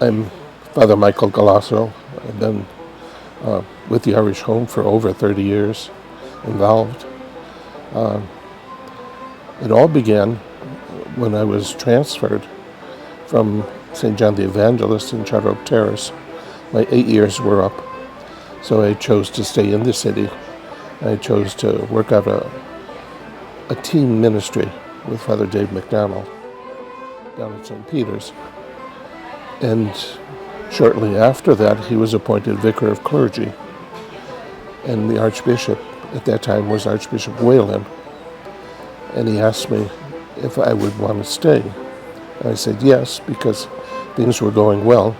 I'm Father Michael Galasso. I've been with the Irish Home for over 30 years, involved. It all began when I was transferred from St. John the Evangelist in Charter Oak Terrace. My 8 years were up, so I chose to stay in the city. I chose to work out a team ministry with Father Dave McDonald down at St. Peter's. And shortly after that, he was appointed Vicar of Clergy. And the Archbishop at that time was Archbishop Whalen. And he asked me if I would want to stay. And I said yes, because things were going well.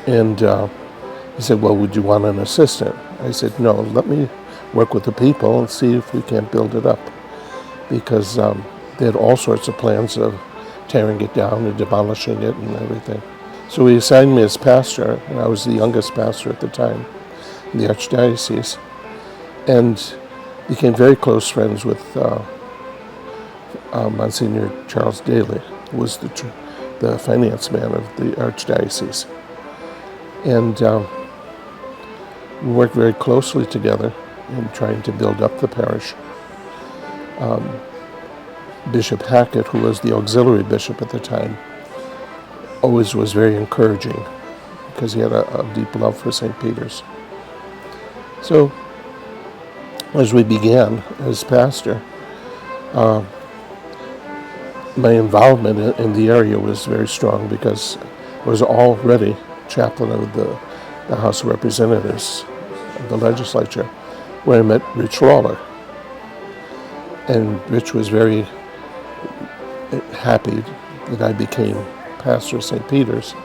And he said, well, would you want an assistant? I said, no, let me work with the people and see if we can't build it up. Because they had all sorts of plans of tearing it down and demolishing it and everything. So he assigned me as pastor, and I was the youngest pastor at the time in the Archdiocese, and became very close friends with Monsignor Charles Daly, who was the finance man of the Archdiocese. And we worked very closely together in trying to build up the parish. Bishop Hackett, who was the auxiliary bishop at the time, always was very encouraging because he had a deep love for St. Peter's. So, as we began as pastor, my involvement in the area was very strong because I was already chaplain of the House of Representatives, of the legislature, where I met Rich Lawler. And Rich was very happy that I became pastor of St. Peter's.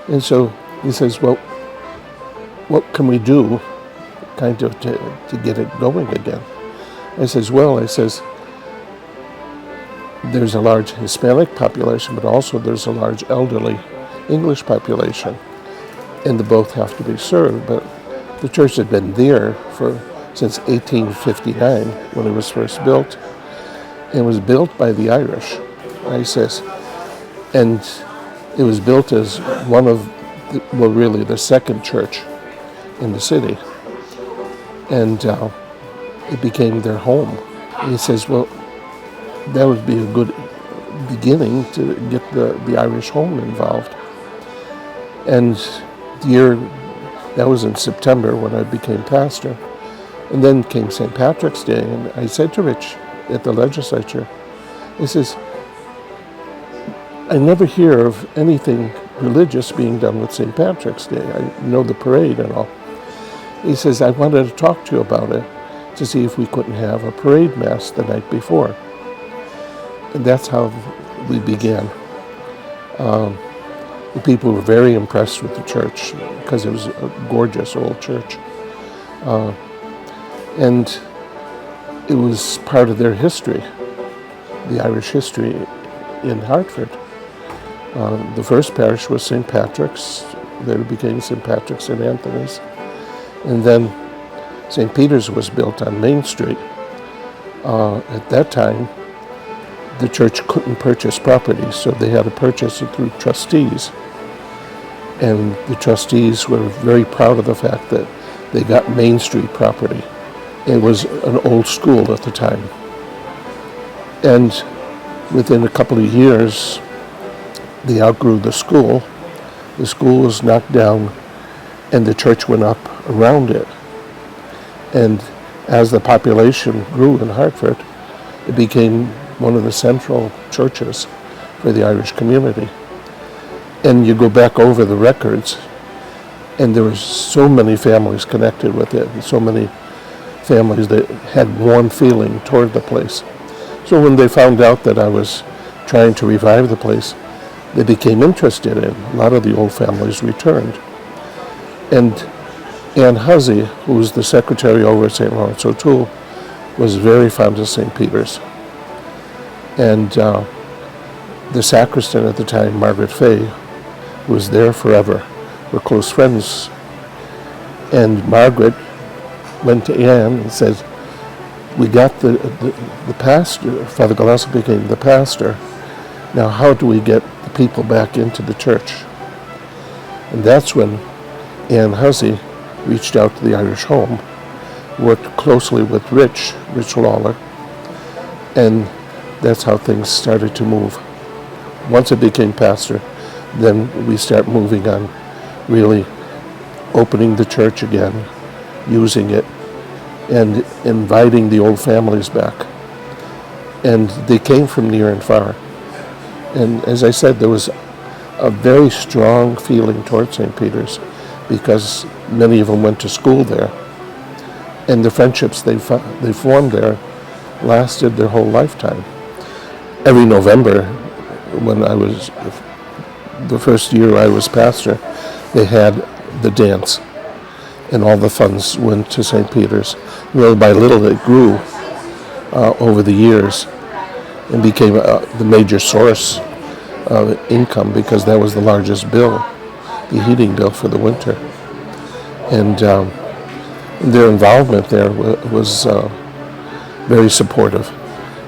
And so he says, well, what can we do kind of to get it going again? I says, there's a large Hispanic population, but also there's a large elderly English population, and the both have to be served. But the church had been there since 1859 when it was first built. It was built by the Irish, I says, and it was built as one of, really the second church in the city, and it became their home. And he says, well, that would be a good beginning to get the Irish Home involved. And that was in September when I became pastor, and then came St. Patrick's Day, and I said to Rich at the legislature, he says, I never hear of anything religious being done with St. Patrick's Day. I know the parade and all. He says, I wanted to talk to you about it to see if we couldn't have a parade mass the night before. And that's how we began. The people were very impressed with the church because it was a gorgeous old church. And it was part of their history, the Irish history in Hartford. The first parish was St. Patrick's. Then it became St. Patrick's St. Anthony's. And then St. Peter's was built on Main Street. At that time, the church couldn't purchase property, so they had to purchase it through trustees. And the trustees were very proud of the fact that they got Main Street property. It was an old school at the time. And within a couple of years, they outgrew the school. The school was knocked down, and the church went up around it. And as the population grew in Hartford, it became one of the central churches for the Irish community. And you go back over the records, and there were so many families connected with it, and so many families that had warm feeling toward the place. So when they found out that I was trying to revive the place, they became interested in it. A lot of the old families returned. And Ann Huzzy, who was the secretary over at St. Lawrence O'Toole, was very fond of St. Peter's. And the sacristan at the time, Margaret Fay, who was there forever, were close friends. And Margaret went to Anne and said, we got the pastor, Father Galasso became the pastor. Now how do we get the people back into the church. And that's when Ann Hussey reached out to the Irish Home, worked closely with Rich Lawler, and that's how things started to move. Once I became pastor, then we start moving on really opening the church again, using it, and inviting the old families back. And they came from near and far. And as I said, there was a very strong feeling towards St. Peter's because many of them went to school there. And the friendships they formed there lasted their whole lifetime. Every November, when I was, the first year I was pastor, they had the dance, and all the funds went to St. Peter's. Little by little it grew over the years and became the major source of income because that was the largest bill, the heating bill for the winter. And their involvement there was very supportive.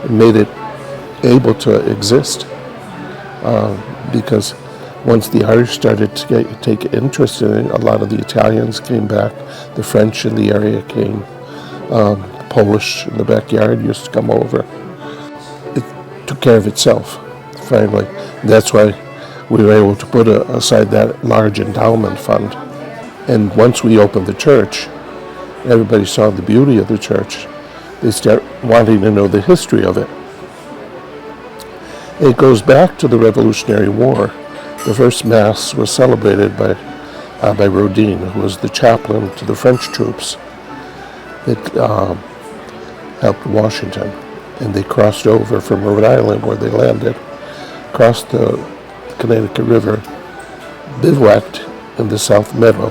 It made it able to exist because once the Irish started to take interest in it, a lot of the Italians came back, the French in the area came, Polish in the backyard used to come over. It took care of itself, finally. That's why we were able to put aside that large endowment fund. And once we opened the church, everybody saw the beauty of the church. They start wanting to know the history of it. It goes back to the Revolutionary War. The first Mass was celebrated by Rodin, who was the chaplain to the French troops that helped Washington. And they crossed over from Rhode Island, where they landed, crossed the Connecticut River, bivouacked in the South Meadow,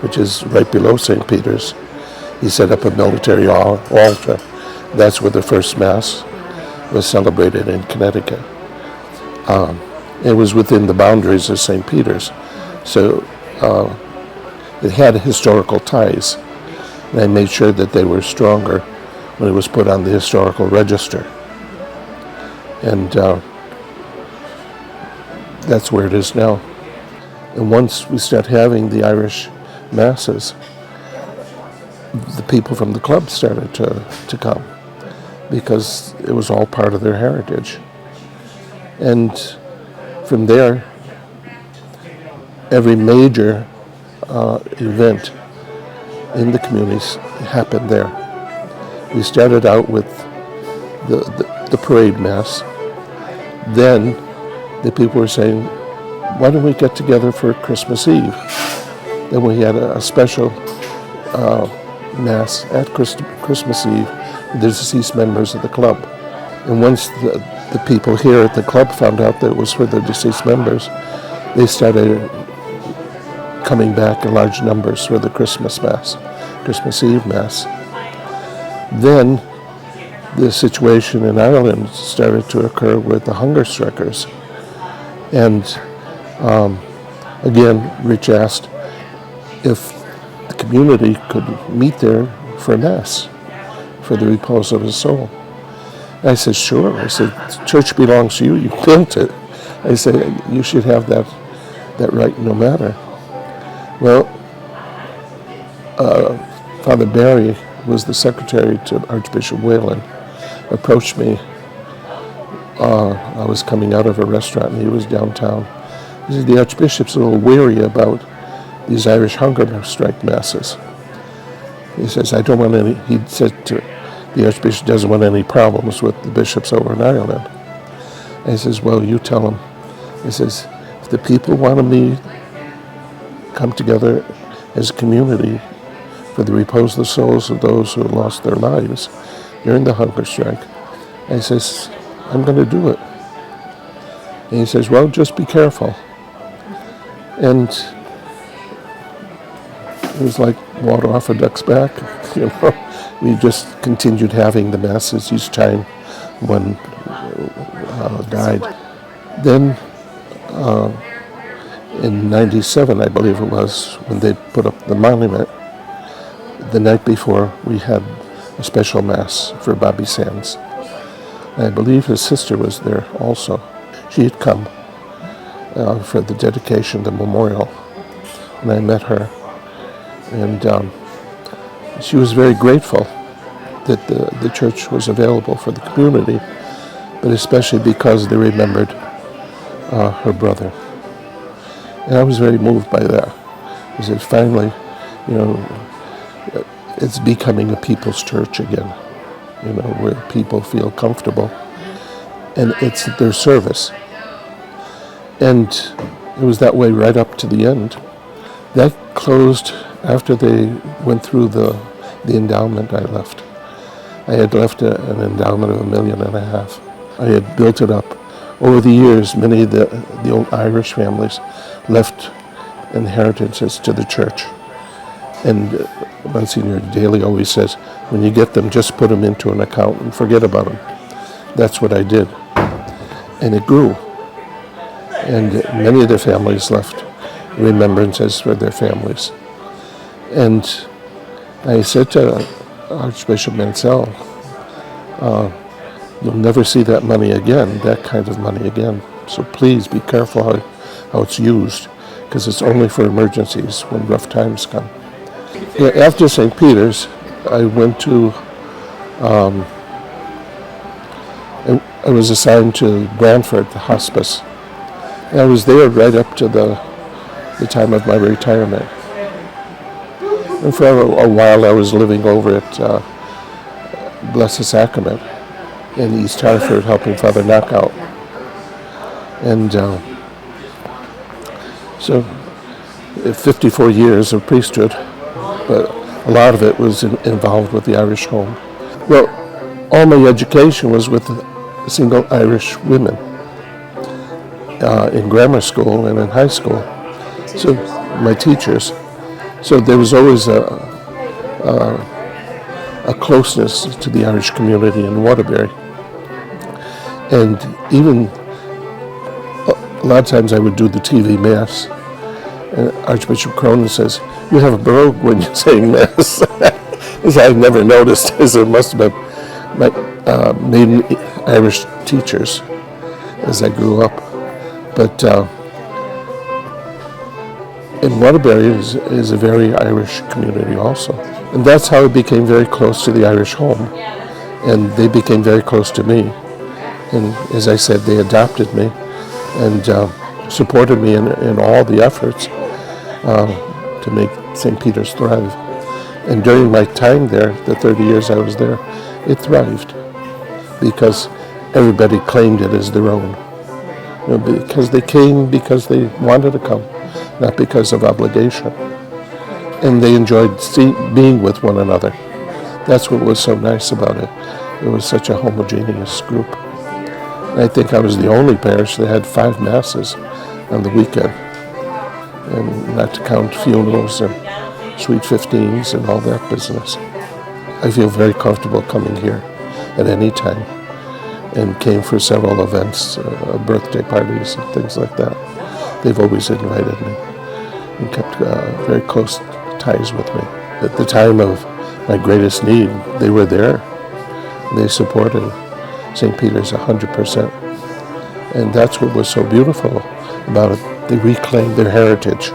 which is right below St. Peter's. He set up a military altar. That's where the first Mass was celebrated in Connecticut. It was within the boundaries of St. Peter's, so it had historical ties. And I made sure that they were stronger when it was put on the historical register. And that's where it is now. And once we start having the Irish Masses, the people from the club started to come because it was all part of their heritage. And from there, every major event in the communities happened there. We started out with the parade Mass. Then the people were saying, why don't we get together for Christmas Eve? Then we had a special Mass at Christmas Eve with the deceased members of the club. And once the people here at the club found out that it was for the deceased members, they started coming back in large numbers for the Christmas Mass, Christmas Eve Mass. Then the situation in Ireland started to occur with the hunger strikers. And again, Rich asked if the community could meet there for Mass, for the repose of his soul. I said, sure. I said, the church belongs to you. You built it. I said, you should have that right no matter. Well, Father Barry was the secretary to Archbishop Whalen, approached me. I was coming out of a restaurant and he was downtown. He said, the Archbishop's a little weary about these Irish hunger strike Masses. He says, I don't want any, he said to the Archbishop doesn't want any problems with the bishops over in Ireland. And he says, well, you tell him. He says, if the people want to meet, come together as a community for the repose of the souls of those who lost their lives during the hunger strike. And he says, I'm going to do it. And he says, well, just be careful. And it was like water off a duck's back, you know. We just continued having the Masses each time one died. Then in 97, I believe it was, when they put up the monument, the night before we had a special Mass for Bobby Sands. And I believe his sister was there also. She had come. for the dedication, the memorial, when I met her. And she was very grateful that the church was available for the community, but especially because they remembered her brother. And I was very moved by that. I said, finally, it's becoming a people's church again, where people feel comfortable, and it's their service. And it was that way right up to the end. That closed after they went through the endowment. I left. I had left an endowment of $1.5 million. I had built it up. Over the years, many of the old Irish families left inheritances to the church. And Monsignor Daly always says, when you get them, just put them into an account and forget about them. That's what I did. And it grew. And many of the families left remembrances for their families. And I said to Archbishop Mansell, you'll never see that money again, that kind of money again. So please be careful how it's used, because it's only for emergencies when rough times come. Yeah, after St. Peter's, I went to, I was assigned to Brantford, the hospice. And I was there right up to the time of my retirement. And for a while I was living over at Blessed Sacrament in East Hartford, helping Father Knockout. And so 54 years of priesthood, but a lot of it was involved with the Irish home. Well, all my education was with single Irish women in grammar school and in high school. So my teachers. So there was always a closeness to the Irish community in Waterbury. And even a lot of times I would do the TV Mass. And Archbishop Cronin says, you have a brogue when you're saying Mass. As I've never noticed, as it must have been my maiden Irish teachers as I grew up. But in Waterbury is a very Irish community also. And that's how I became very close to the Irish home. And they became very close to me. And as I said, they adopted me and supported me in all the efforts to make St. Peter's thrive. And during my time there, the 30 years I was there, it thrived because everybody claimed it as their own. Because they came because they wanted to come, not because of obligation. And they enjoyed being with one another. That's what was so nice about it. It was such a homogeneous group. And I think I was the only parish that had 5 masses on the weekend, and not to count funerals and sweet 15s and all that business. I feel very comfortable coming here at any time, and came for several events, birthday parties and things like that. They've always invited me and kept very close ties with me. At the time of my greatest need, they were there. They supported St. Peter's 100%. And that's what was so beautiful about it. They reclaimed their heritage.